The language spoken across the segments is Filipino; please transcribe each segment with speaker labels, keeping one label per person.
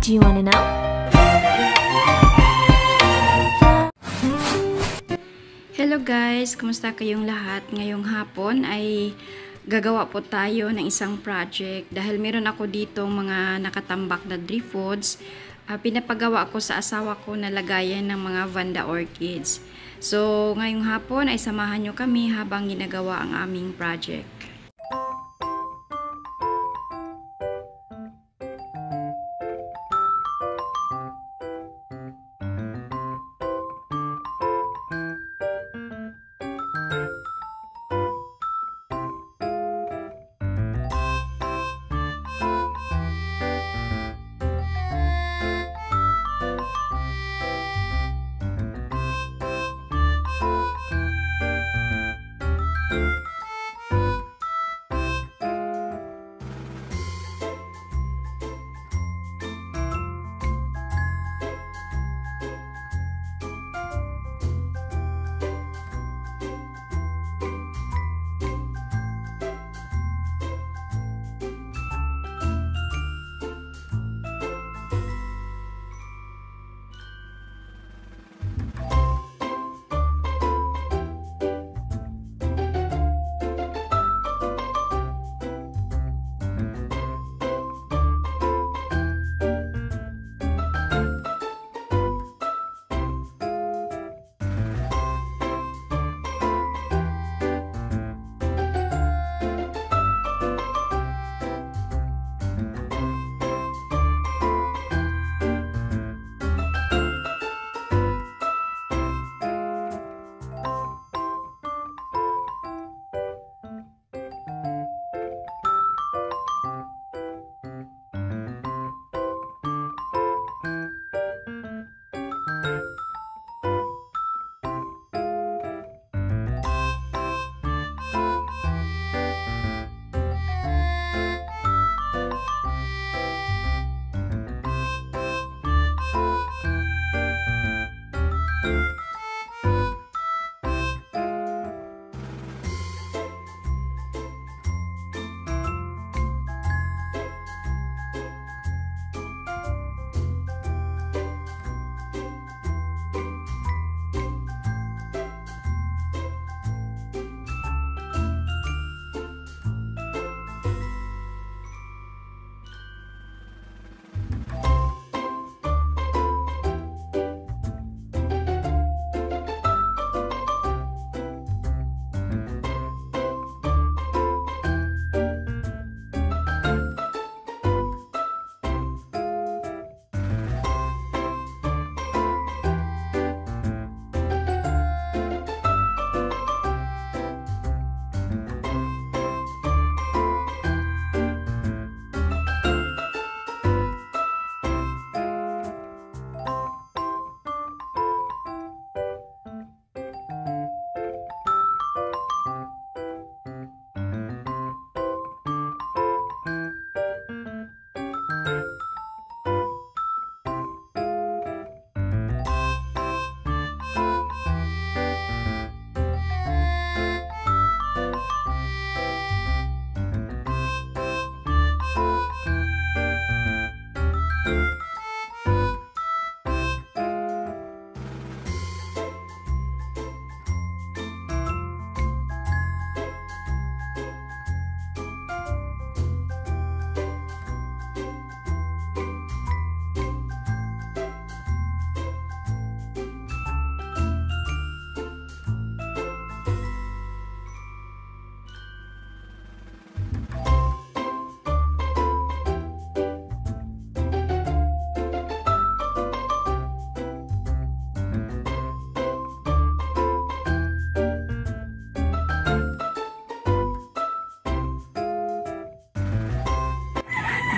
Speaker 1: Do you wanna know?
Speaker 2: Hello guys, kumusta kayong lahat? Ngayong hapon ay gagawa po tayo ng isang project dahil meron ako dito mga nakatambak na drift foods. Pinapagawa ko sa asawa ko na lagayan ng mga Vanda orchids. So ngayong hapon ay samahan nyo kami habang ginagawa ang aming project.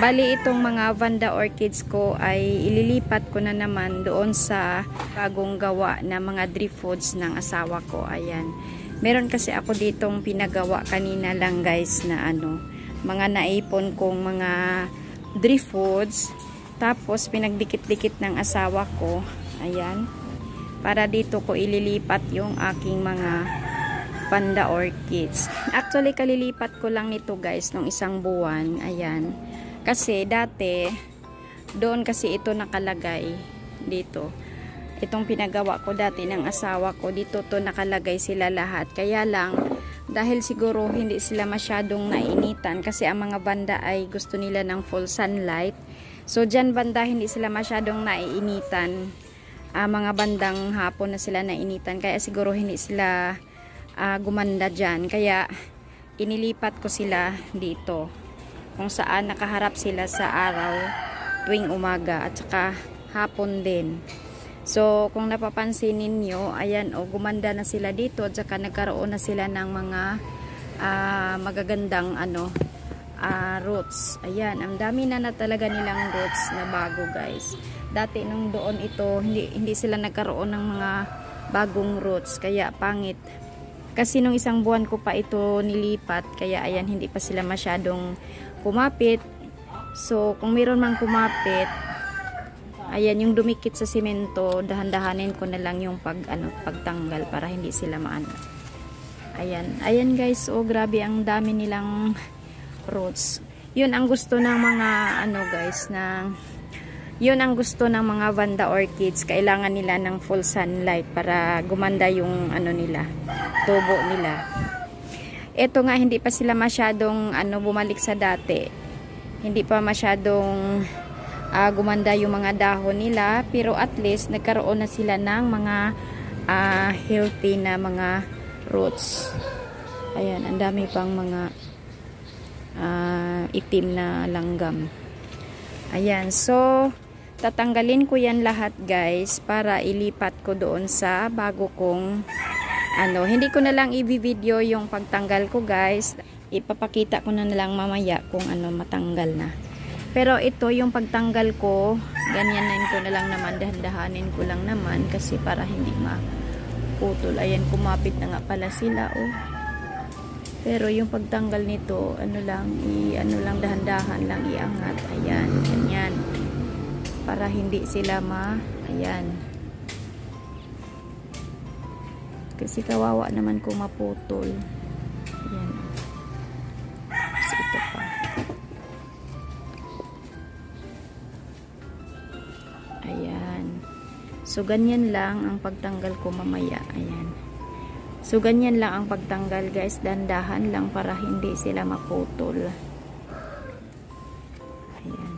Speaker 2: Bali itong mga Vanda orchids ko ay ililipat ko na naman doon sa bagong gawa na mga drift foods ng asawa ko. Ayan. Meron kasi ako ditong pinagawa kanina lang guys na mga naipon kong mga drift foods. Tapos pinagdikit-dikit ng asawa ko. Ayan. Para dito ko ililipat yung aking mga Vanda orchids. Actually kalilipat ko lang nito guys nung isang buwan. Ayan. Kasi dati Doon kasi ito nakalagay dito. Itong pinagawa ko dati ng asawa ko, dito to nakalagay sila lahat. Kaya lang, dahil siguro hindi sila masyadong nainitan kasi ang mga banda ay gusto nila ng full sunlight. So dyan banda hindi sila masyadong naiinitan. Mga bandang hapon na sila nainitan. Kaya siguro hindi sila gumanda dyan. Kaya inilipat ko sila dito. Kung saan nakaharap sila sa araw tuwing umaga at saka hapon din. So, kung napapansin ninyo, ayan, gumanda na sila dito at saka nagkaroon na sila ng mga magagandang roots. Ayan, ang dami na talaga nilang roots na bago, guys. Dati nung doon ito, hindi sila nagkaroon ng mga bagong roots, kaya pangit. Kasi nung isang buwan ko pa ito nilipat, kaya ayan, hindi pa sila masyadong kumapit. So, kung mayroon mang kumapit, ayan, yung dumikit sa simento, dahan-dahanin ko na lang yung pagtanggal para hindi sila maano. Ayan. Ayan guys, grabe ang dami nilang roots. Yun ang gusto ng mga guys, yun ang gusto ng mga Vanda orchids. Kailangan nila ng full sunlight para gumanda yung nila, tubo nila. Ito nga, hindi pa sila masyadong bumalik sa dati. Hindi pa masyadong gumanda yung mga dahon nila, pero at least nagkaroon na sila ng mga healthy na mga roots. Ayan, ang dami pang mga itim na langgam. Ayan, so tatanggalin ko yan lahat guys para ilipat ko doon sa bago kong hindi ko na lang i-video yung pagtanggal ko guys. Ipapakita ko na lang mamaya kung matanggal na. Pero ito yung pagtanggal ko, ganyanin ko na lang naman, dahan-dahanin ko lang naman kasi para hindi maputol. Ayan, kumapit na nga pala sila, Pero yung pagtanggal nito, lang dahan-dahan lang iangat. Ayan, ganyan. Para hindi sila ayan. Kasi kawawa naman kung maputol. Ayan. Kasi ito pa. Ayan. So, ganyan lang ang pagtanggal ko mamaya. Ayan. So, ganyan lang ang pagtanggal guys. Dandahan lang para hindi sila maputol. Ayan.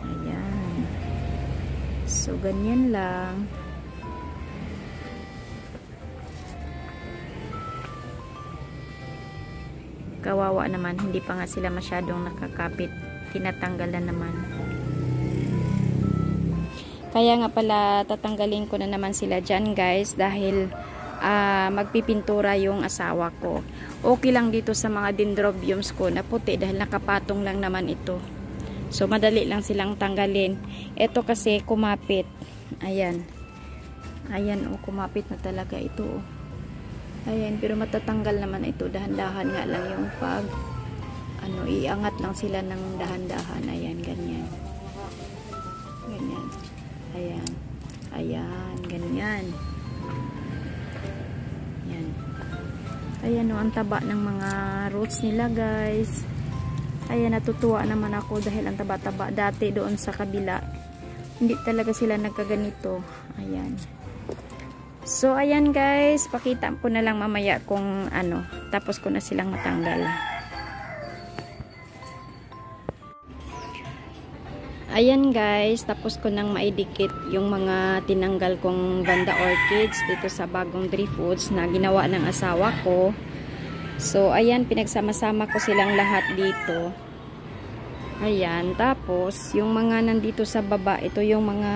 Speaker 2: Ayan. So, ganyan lang. Kawawa naman. Hindi pa nga sila masyadong nakakapit. Tinatanggal na naman. Kaya nga pala tatanggalin ko na naman sila dyan guys dahil magpipintura yung asawa ko. Okay lang dito sa mga dendrobiums ko na puti dahil nakapatong lang naman ito. So madali lang silang tanggalin. Ito kasi kumapit. Ayan. Ayan kumapit na talaga ito. Ayan, pero matatanggal naman ito. Dahan-dahan nga lang yung iangat lang sila ng dahan-dahan. Ayan, ganyan. Ganyan. Ayan. Ayan, ganyan. Ayan. Ayan ang taba ng mga roots nila, guys. Ayan, natutuwa naman ako dahil ang taba-taba. Dati doon sa kabila, hindi talaga sila nagkaganito. Ayan. So, ayan guys. Pakita ko na lang mamaya kung tapos ko na silang matanggal. Ayan guys, tapos ko nang maidikit yung mga tinanggal kong Vanda orchids dito sa bagong Driftwoods na ginawa ng asawa ko. So ayan, pinagsama-sama ko silang lahat dito. Ayan, tapos yung mga nandito sa baba, ito yung mga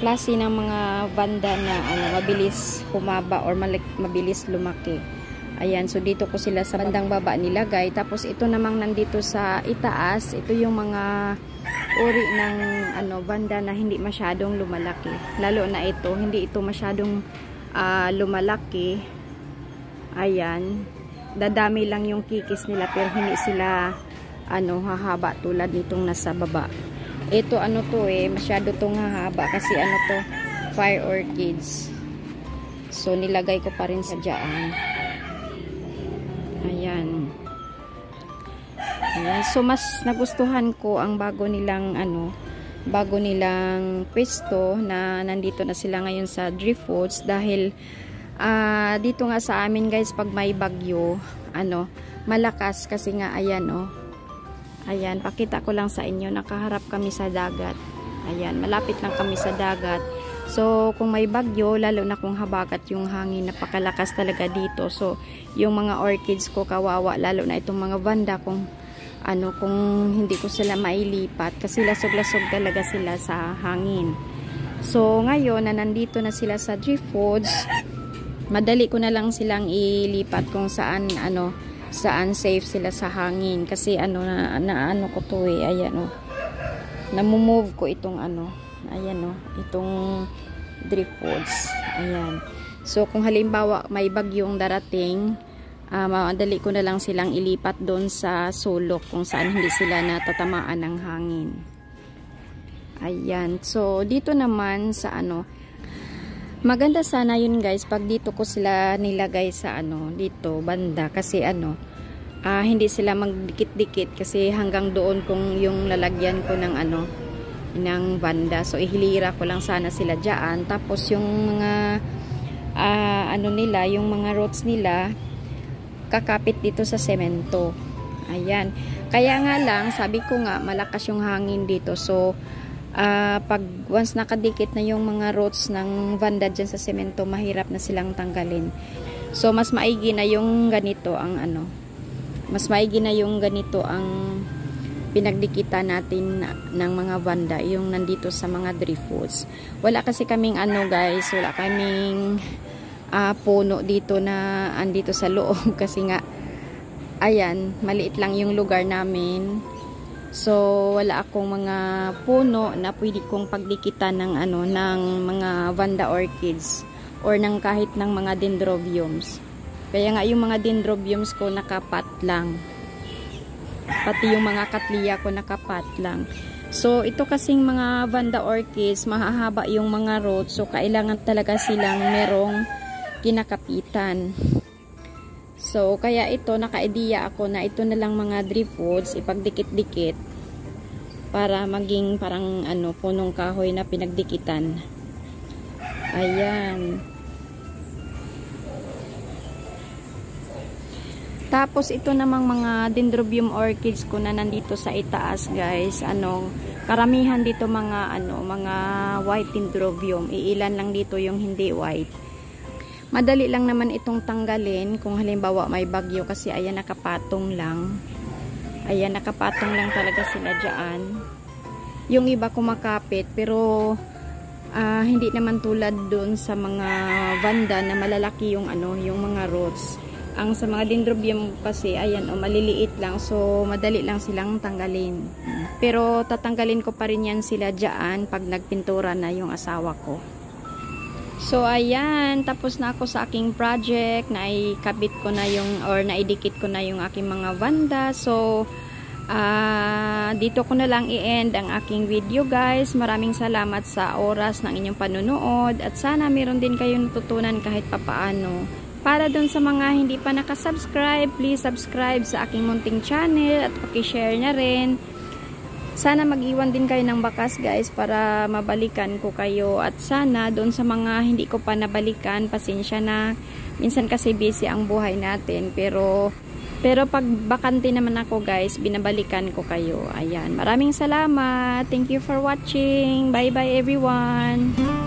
Speaker 2: klase ng mga Vanda na mabilis humaba or mabilis lumaki. Ayan, so dito ko sila sa bandang baba nilagay. Tapos ito namang nandito sa itaas, ito yung mga uri ng Vanda na hindi masyadong lumalaki. Lalo na ito, hindi ito masyadong lumalaki. Ayan, dadami lang yung kikis nila pero hindi sila hahaba tulad nitong nasa baba. Ito masyado tong hahaba kasi fire orchids. So nilagay ko pa rin sa dyan. Ayan. Ayan. So mas nagustuhan ko ang bago nilang pwesto na nandito na sila ngayon sa Drifwoods dahil dito nga sa amin guys pag may bagyo malakas kasi nga ayan ayan, pakita ko lang sa inyo, nakaharap kami sa dagat. Ayan, malapit lang kami sa dagat. So, kung may bagyo, lalo na kung habagat yung hangin, napakalakas talaga dito. So, yung mga orchids ko kawawa, lalo na itong mga vanda, kung hindi ko sila mailipat kasi lasog-lasog talaga sila sa hangin. So, ngayon na nandito na sila sa Drifwoods, madali ko na lang silang ilipat kung saan safe sila sa hangin kasi ko to ayan namumove ko itong ayan itong Drifwoods. Ayan, so kung halimbawa may bagyong darating, madali ko na lang silang ilipat doon sa sulok kung saan hindi sila natatamaan ng hangin. Ayan, so dito naman sa maganda sana yun guys pag dito ko sila nilagay sa dito banda kasi hindi sila magdikit-dikit kasi hanggang doon kung yung lalagyan ko ng ng banda. So ihilira ko lang sana sila diyan, tapos yung mga nila, yung mga roots nila kakapit dito sa semento. Ayan, kaya nga lang sabi ko nga malakas yung hangin dito, so pag once nakadikit na yung mga roots ng vanda dyan sa semento, mahirap na silang tanggalin. So mas maigi na yung ganito ang pinagdikitan natin ng mga vanda, yung nandito sa mga Drifwoods. Wala kasi kaming guys, wala kaming puno dito na andito sa loob kasi nga ayan, maliit lang yung lugar namin. So wala akong mga puno na pwede kong pagdikitan ng ng mga vanda orchids or ng kahit ng mga dendrobiums. Kaya nga yung mga dendrobiums ko nakapat lang, pati yung mga katliya ko nakapat lang. So ito kasing mga vanda orchids mahahaba yung mga roots, so kailangan talaga silang merong kinakapitan. So, kaya ito, naka-idea ako na ito na lang mga Drifwoods, ipagdikit-dikit para maging parang punong kahoy na pinagdikitan. Ayan. Tapos, ito namang mga dendrobium orchids ko na nandito sa itaas, guys. Karamihan dito mga white dendrobium. Iilan lang dito yung hindi white. Madali lang naman itong tanggalin kung halimbawa may bagyo kasi ayan nakapatong lang. Ayan nakapatong lang talaga sila dyan. Yung iba kumakapit pero hindi naman tulad doon sa mga vanda na malalaki yung yung mga roots. Ang sa mga dendrobium kasi ayan maliliit lang, so madali lang silang tanggalin. Pero tatanggalin ko pa rin yan sila dyan pag nagpintura na yung asawa ko. So ayan, tapos na ako sa aking project, naikabit ko na naidikit ko na yung aking mga vanda. So dito ko na lang i-end ang aking video guys. Maraming salamat sa oras ng inyong panunood at sana meron din kayong natutunan kahit papaano. Para dun sa mga hindi pa nakasubscribe, please subscribe sa aking munting channel at paki-share na rin. Sana mag-iwan din kayo ng bakas guys para mabalikan ko kayo, at sana doon sa mga hindi ko pa nabalikan, pasensya na, minsan kasi busy ang buhay natin, pero pag bakante naman ako guys, binabalikan ko kayo. Ayan, maraming salamat, thank you for watching, bye bye everyone.